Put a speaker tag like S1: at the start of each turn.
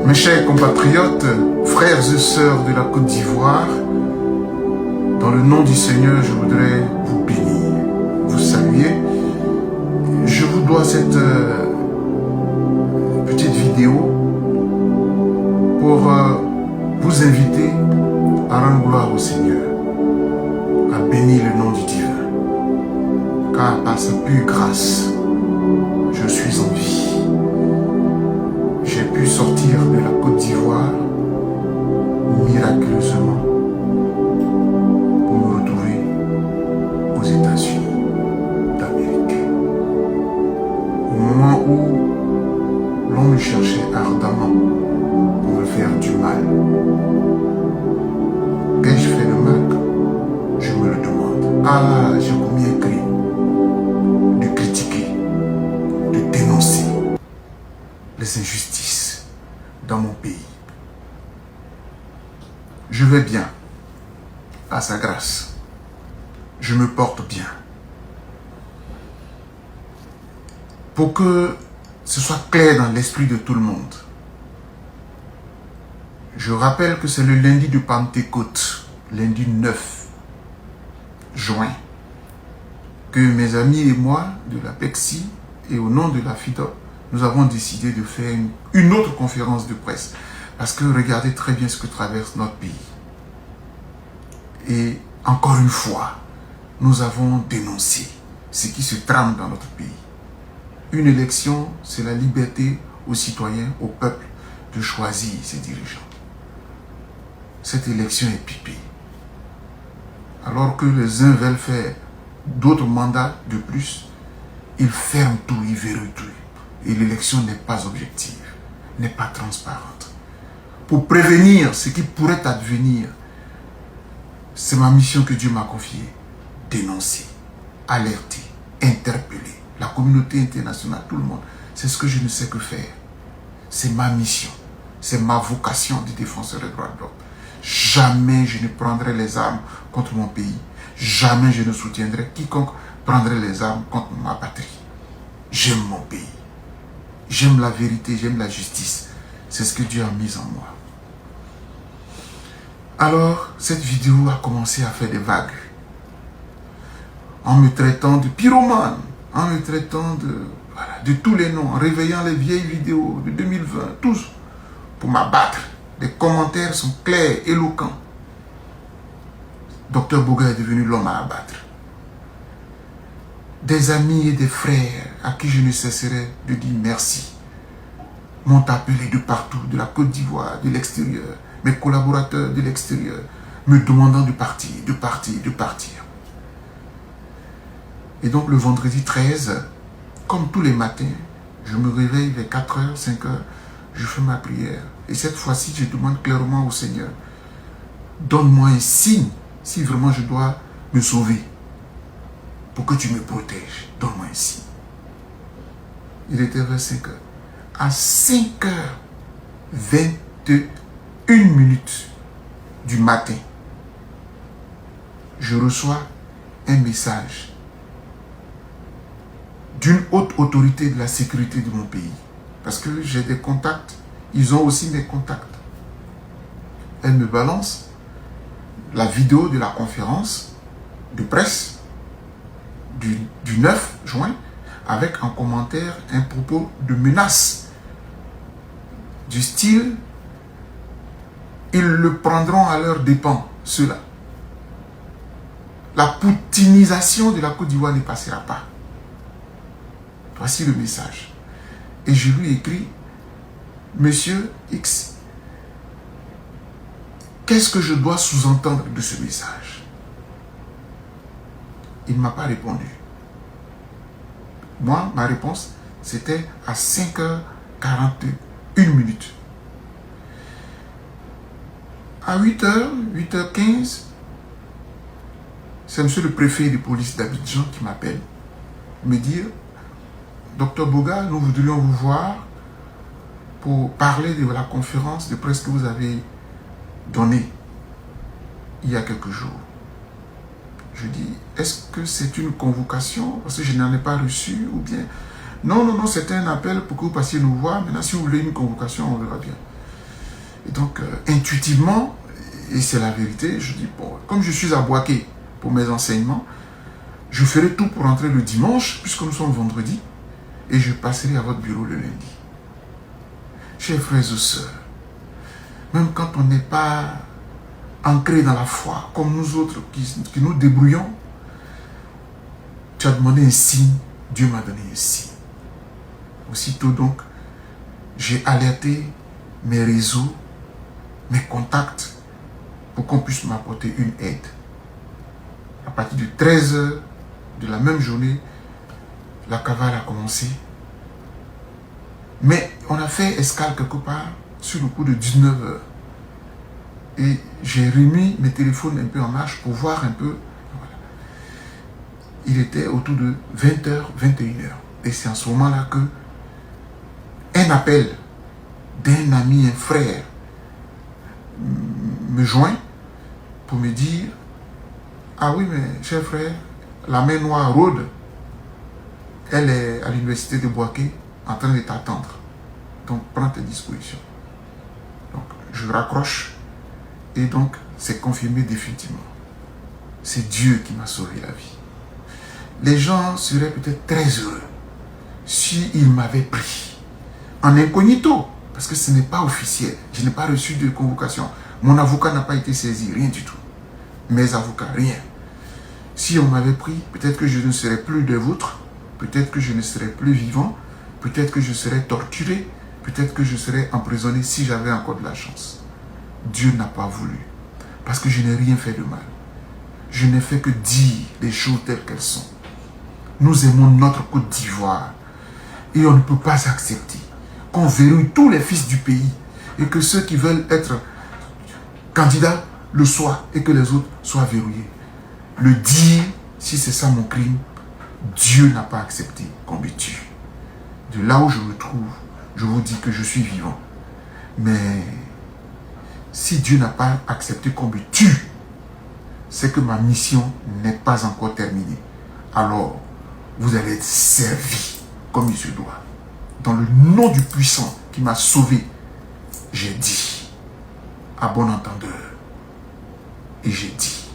S1: Mes chers compatriotes, frères et sœurs de la Côte d'Ivoire, dans le nom du Seigneur, je voudrais vous bénir, vous saluer. Je vous dois cette petite vidéo pour vous inviter à rendre gloire au Seigneur, à bénir le nom du Dieu, car par sa pure grâce, je suis en vie. J'ai pu sortir de la Côte d'Ivoire miraculeusement pour me retrouver aux États-Unis d'Amérique. Au moment où l'on me cherchait ardemment pour me faire du mal, qu'ai-je fait de mal? Je me le demande. Ah, j'ai commis un crime de critiquer, de dénoncer les injustices dans mon pays. Je vais bien, à sa grâce. Je me porte bien. Pour que ce soit clair dans l'esprit de tout le monde, je rappelle que c'est le lundi de Pentecôte, lundi 9 juin, que mes amis et moi de la PEXI et au nom de la FIDO, nous avons décidé de faire une autre conférence de presse. Parce que regardez très bien ce que traverse notre pays. Et encore une fois, nous avons dénoncé ce qui se trame dans notre pays. Une élection, c'est la liberté aux citoyens, au peuple, de choisir ses dirigeants. Cette élection est pipée. Alors que les uns veulent faire d'autres mandats de plus, ils ferment tout, ils verrouillent tout. Et l'élection n'est pas objective, n'est pas transparente. Pour prévenir ce qui pourrait advenir, c'est ma mission que Dieu m'a confiée. Dénoncer, alerter, interpeller la communauté internationale, tout le monde. C'est ce que je ne sais que faire. C'est ma mission, c'est ma vocation de défenseur des droits de l'homme. Jamais je ne prendrai les armes contre mon pays. Jamais je ne soutiendrai quiconque prendrait les armes contre ma patrie. J'aime mon pays. J'aime la vérité, j'aime la justice. C'est ce que Dieu a mis en moi. Alors, cette vidéo a commencé à faire des vagues. En me traitant de pyromane, en me traitant de tous les noms, en réveillant les vieilles vidéos de 2020, tous, pour m'abattre. Les commentaires sont clairs, éloquents. Dr Boga est devenu l'homme à abattre. Des amis et des frères à qui je ne cesserai de dire merci m'ont appelé de partout, de la Côte d'Ivoire, de l'extérieur, mes collaborateurs de l'extérieur, me demandant de partir, de partir, de partir. Et donc le vendredi 13, comme tous les matins, je me réveille vers 4h, 5h, je fais ma prière. Et cette fois-ci, je demande clairement au Seigneur, donne-moi un signe si vraiment je dois me sauver. Pour que tu me protèges, donne-moi un signe. Il était vers 5h. À 5h21 du matin, je reçois un message d'une haute autorité de la sécurité de mon pays. Parce que j'ai des contacts, ils ont aussi mes contacts. Elle me balance la vidéo de la conférence de presse du 9 juin, avec en commentaire un propos de menace du style « Ils le prendront à leurs dépens, ceux-là. La poutinisation de la Côte d'Ivoire ne passera pas. » Voici le message. Et je lui écris « Monsieur X, qu'est-ce que je dois sous-entendre de ce message ?» Il ne m'a pas répondu. Moi, ma réponse, c'était à 5h41. À 8h, 8h15, c'est monsieur le préfet de police d'Abidjan qui m'appelle, me dire « Dr Boga, nous voudrions vous voir pour parler de la conférence de presse que vous avez donnée il y a quelques jours. » Je dis, est-ce que c'est une convocation? Parce que je n'en ai pas reçu, ou bien... Non, c'est un appel pour que vous passiez nous voir. Maintenant, si vous voulez une convocation, on verra bien. Et donc, intuitivement, et c'est la vérité, je dis, bon, comme je suis à Boaké pour mes enseignements, je ferai tout pour rentrer le dimanche, puisque nous sommes vendredi, et je passerai à votre bureau le lundi. Chers frères et sœurs, même quand on n'est pas ancré dans la foi, comme nous autres qui nous débrouillons, tu as demandé un signe, Dieu m'a donné un signe. Aussitôt donc, j'ai alerté mes réseaux, mes contacts, pour qu'on puisse m'apporter une aide. À partir de 13 h de la même journée, la cavale a commencé. Mais on a fait escale quelque part sur le coup de 19 h. Et j'ai remis mes téléphones un peu en marche pour voir un peu. Voilà. Il était autour de 20 h, 21 h. Et c'est en ce moment-là que un appel d'un ami, un frère, me joint pour me dire: ah oui, mais cher frère, la main noire rôde, elle est à l'université de Boaké en train de t'attendre. Donc prends tes dispositions. Donc je raccroche et donc c'est confirmé définitivement. C'est Dieu qui m'a sauvé la vie. Les gens seraient peut-être très heureux s'ils m'avaient pris en incognito, parce que ce n'est pas officiel. Je n'ai pas reçu de convocation. Mon avocat n'a pas été saisi, rien du tout. Mes avocats, rien. Si on m'avait pris, peut-être que je ne serais plus des vôtres, peut-être que je ne serais plus vivant, peut-être que je serais torturé, peut-être que je serais emprisonné si j'avais encore de la chance. Dieu n'a pas voulu, parce que je n'ai rien fait de mal. Je n'ai fait que dire les choses telles qu'elles sont. Nous aimons notre Côte d'Ivoire et on ne peut pas accepter qu'on verrouille tous les fils du pays et que ceux qui veulent être candidats le soient et que les autres soient verrouillés. Le dire, si c'est ça mon crime, Dieu n'a pas accepté qu'on me tue. De là où je me trouve, je vous dis que je suis vivant. Mais si Dieu n'a pas accepté qu'on me tue, c'est que ma mission n'est pas encore terminée. Alors, vous allez être servis comme il se doit. Dans le nom du puissant qui m'a sauvé, j'ai dit, à bon entendeur, et j'ai dit,